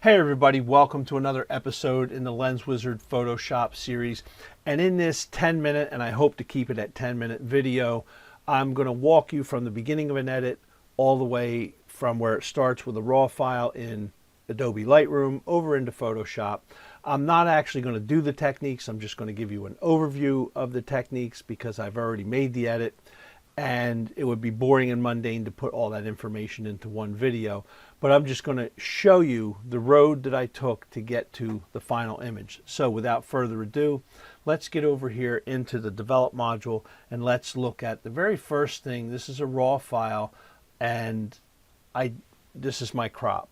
Hey everybody, welcome to another episode in the Lens Wizard Photoshop series. And in this 10-minute, and I hope to keep it at 10-minute video, I'm going to walk you from the beginning of an edit all the way from where it starts with a raw file in Adobe Lightroom over into Photoshop. I'm not actually going to do the techniques, I'm just going to give you an overview of the techniques because I've already made the edit. And it would be boring and mundane to put all that information into one video. But I'm just going to show you the road that I took to get to the final image. So without further ado, let's get over here into the Develop module and let's look at the very first thing. This is a raw file and this is my crop.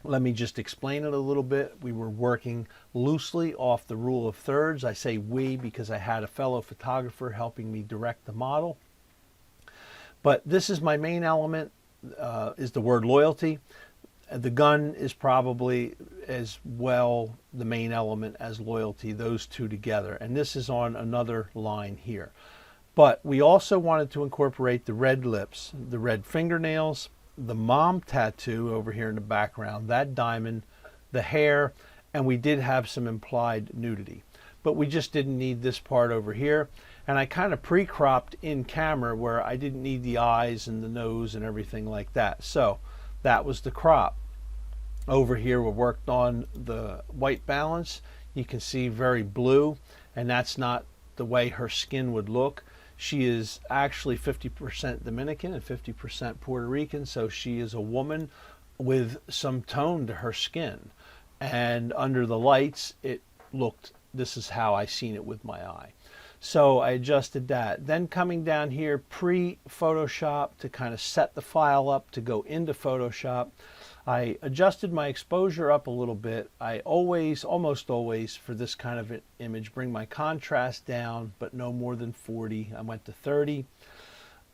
Let me just explain it a little bit. We were working loosely off the rule of thirds. I say we because I had a fellow photographer helping me direct the model. But this is my main element, is the word loyalty. The gun is probably as well the main element as loyalty, those two together. And this is on another line here. But we also wanted to incorporate the red lips, the red fingernails, the mom tattoo over here in the background, that diamond, the hair, and we did have some implied nudity. But we just didn't need this part over here. And I kind of pre-cropped in camera where I didn't need the eyes and the nose and everything like that. So that was the crop. Over here we worked on the white balance. You can see very blue, and that's not the way her skin would look. She is actually 50% Dominican and 50% Puerto Rican, so she is a woman with some tone to her skin. And under the lights, it looked, this is how I seen it with my eye. So I adjusted that. Then coming down here, pre-Photoshop to kind of set the file up to go into Photoshop, I adjusted my exposure up a little bit. I almost always, for this kind of image, bring my contrast down, but no more than 40. I went to 30.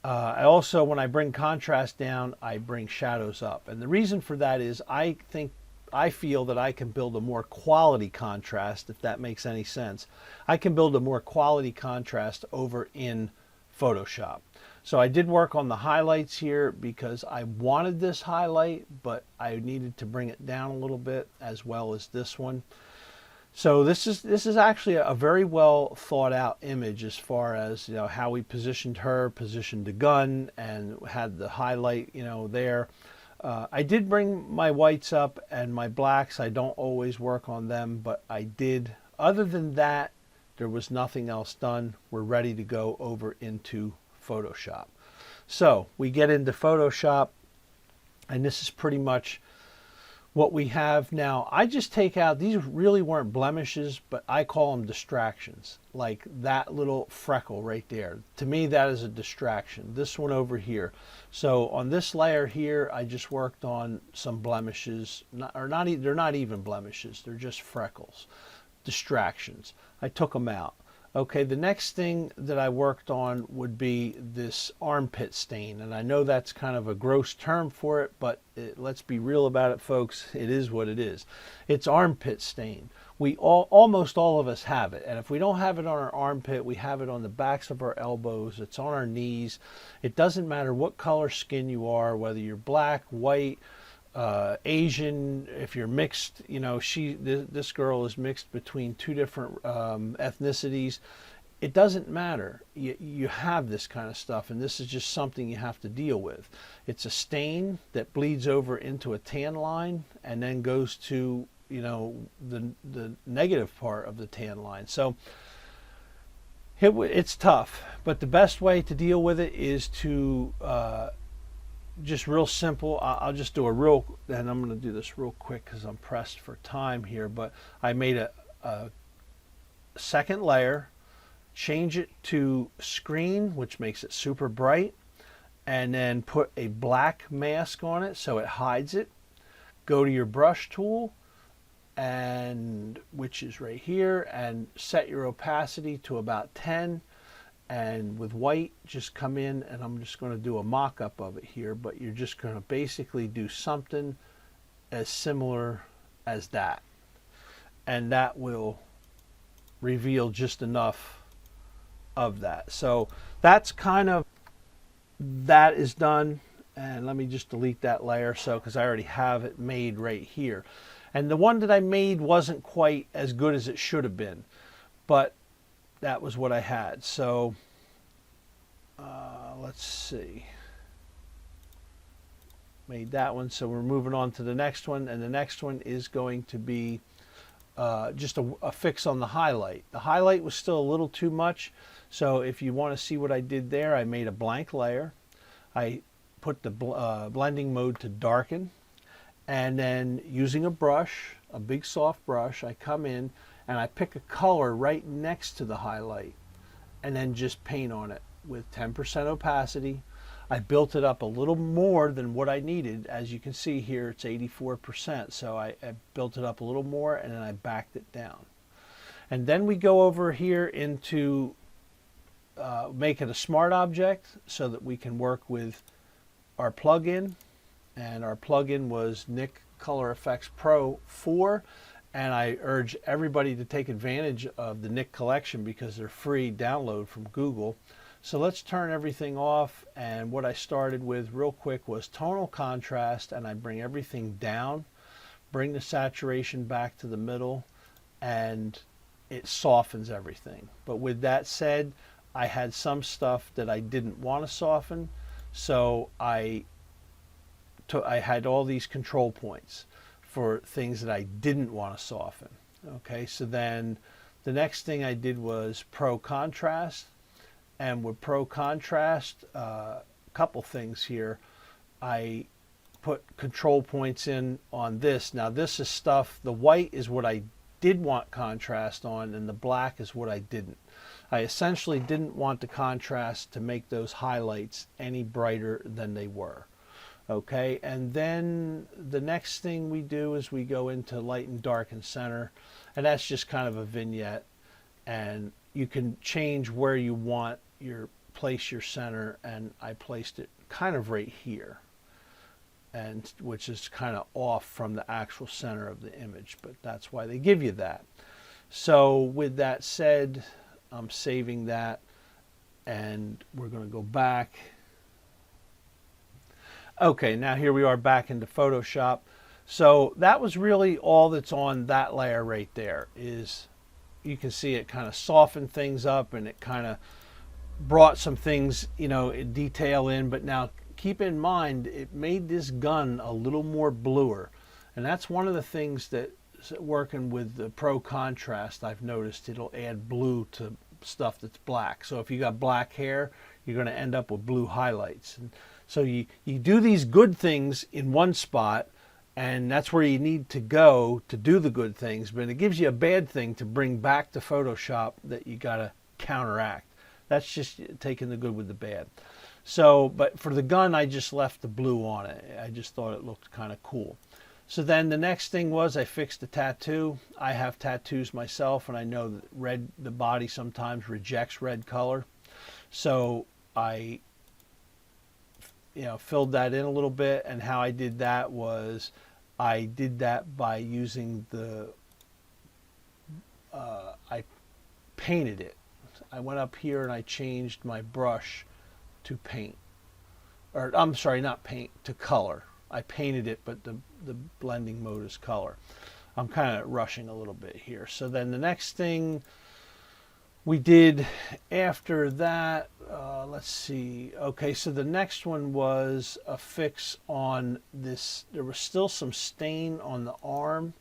I also, when I bring contrast down, I bring shadows up. And the reason for that is I feel that I can build a more quality contrast, if that makes any sense. I can build a more quality contrast over in Photoshop. So I did work on the highlights here because I wanted this highlight, but I needed to bring it down a little bit, as well as this one. So this is actually a very well thought out image as far as, you know, how we positioned her, positioned the gun, and had the highlight, you know, there. I did bring my whites up and my blacks. I don't always work on them, but I did. Other than that, there was nothing else done. We're ready to go over into Photoshop. So we get into Photoshop, and this is pretty much what we have now. I just take out, these really weren't blemishes, but I call them distractions. Like that little freckle right there. To me, that is a distraction. This one over here. So on this layer here, I just worked on some blemishes. They're not even blemishes. They're just freckles. Distractions. I took them out. Okay, the next thing that I worked on would be this armpit stain. And I know that's kind of a gross term for it, but let's be real about it, folks. It is what it is. It's armpit stain. Almost all of us have it. And if we don't have it on our armpit, we have it on the backs of our elbows. It's on our knees. It doesn't matter what color skin you are, whether you're black, white, Asian, if you're mixed, you know, this girl is mixed between two different ethnicities. It doesn't matter. You have this kind of stuff, and this is just something you have to deal with. It's a stain that bleeds over into a tan line and then goes to, you know, the negative part of the tan line. So it's tough, but the best way to deal with it is to just real simple. I'll just do and I'm going to do this real quick because I'm pressed for time here, but I made a second layer, change it to screen, which makes it super bright, and then put a black mask on it so it hides it. Go to your brush tool, and which is right here, and set your opacity to about 10. And with white, just come in, and I'm just going to do a mock-up of it here, but you're just going to basically do something as similar as that. And that will reveal just enough of that. So that's kind of, that is done. And let me just delete that layer, so because I already have it made right here. And the one that I made wasn't quite as good as it should have been, but that was what I had. So let's see. Made that one, so we're moving on to the next one, and the next one is going to be just a fix on the highlight. The highlight was still a little too much, so if you want to see what I did there, I made a blank layer. I put the blending mode to darken, and then using a brush, a big soft brush, I come in and I pick a color right next to the highlight and then just paint on it with 10% opacity. I built it up a little more than what I needed. As you can see here, it's 84%. So I built it up a little more and then I backed it down. And then we go over here into make it a smart object so that we can work with our plugin. And our plugin was Nik Color Efex Pro 4. And I urge everybody to take advantage of the Nik collection because they're free download from Google. So let's turn everything off, and what I started with real quick was tonal contrast, and I bring everything down, bring the saturation back to the middle, and it softens everything. But with that said, I had some stuff that I didn't want to soften, so I had all these control points for things that I didn't want to soften. Okay, so then the next thing I did was Pro Contrast. And with Pro Contrast, a couple things here. I put control points in on this. Now this is stuff, the white is what I did want contrast on, and the black is what I didn't. I essentially didn't want the contrast to make those highlights any brighter than they were. Okay, and then the next thing we do is we go into light and dark and center, and that's just kind of a vignette, and you can change where you want place your center, and I placed it kind of right here, and which is kind of off from the actual center of the image, but that's why they give you that. So with that said, I'm saving that, and we're going to go back. Okay, now here we are back into Photoshop. So that was really all that's on that layer right there. Is you can see it kind of softened things up, and it kind of brought some things, you know, detail in. But now keep in mind, it made this gun a little more bluer, and that's one of the things that working with the Pro Contrast, I've noticed it'll add blue to stuff that's black. So if you got black hair, you're going to end up with blue highlights. And so you do these good things in one spot, and that's where you need to go to do the good things, but it gives you a bad thing to bring back to Photoshop that you got to counteract. That's just taking the good with the bad. So, but for the gun, I just left the blue on it. I just thought it looked kind of cool. So then the next thing was I fixed the tattoo. I have tattoos myself, and I know that red, the body sometimes rejects red color. So I, you know, filled that in a little bit, and how I did that was I did that by using the, I painted it. I went up here and I changed my brush to paint, or I'm sorry, not paint, to color. I painted it, but the blending mode is color. I'm kind of rushing a little bit here. So then the next thing we did after that, let's see. Okay, so the next one was a fix on this. There was still some stain on the arm.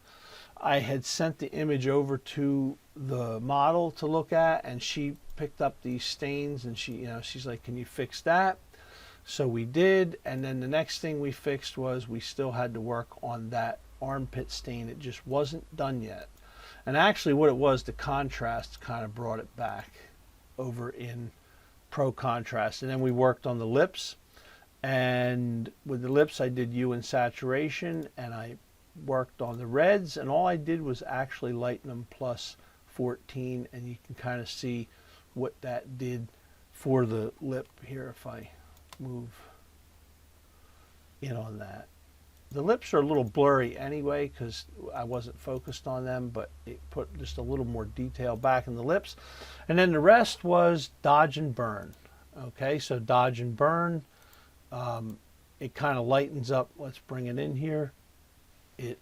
I had sent the image over to the model to look at, and she picked up these stains, and she, you know, she's like, "Can you fix that?" So we did, and then the next thing we fixed was we still had to work on that armpit stain. It just wasn't done yet. And actually what it was, the contrast kind of brought it back over in Pro Contrast. And then we worked on the lips, and with the lips I did hue and saturation, and I worked on the reds, and all I did was actually lighten them plus 14, and you can kind of see what that did for the lip here if I move in on that. The lips are a little blurry anyway because I wasn't focused on them, but it put just a little more detail back in the lips. And then the rest was dodge and burn. Okay, so dodge and burn, it kind of lightens up. Let's bring it in here. It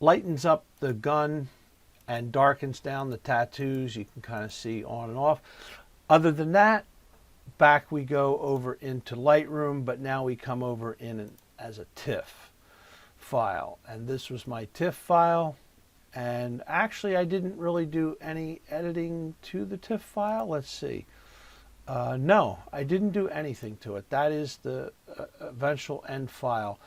lightens up the gun and darkens down the tattoos. You can kind of see on and off. Other than that, back we go over into Lightroom, but now we come over in as a TIFF file. And this was my TIFF file. And actually, I didn't really do any editing to the TIFF file. Let's see. No, I didn't do anything to it. That is the eventual end file.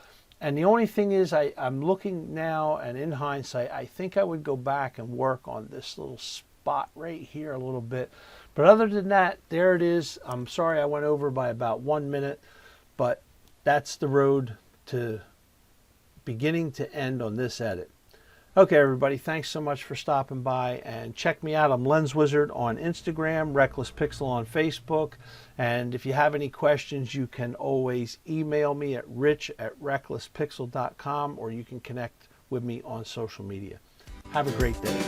And the only thing is, I'm looking now, and in hindsight, I think I would go back and work on this little spot right here a little bit. But other than that, there it is. I'm sorry I went over by about 1 minute, but that's the road to beginning to end on this edit. Okay, everybody, thanks so much for stopping by, and check me out. I'm Lens Wizard on Instagram, Reckless Pixel on Facebook, and if you have any questions, you can always email me at rich@recklesspixel.com, or you can connect with me on social media. Have a great day.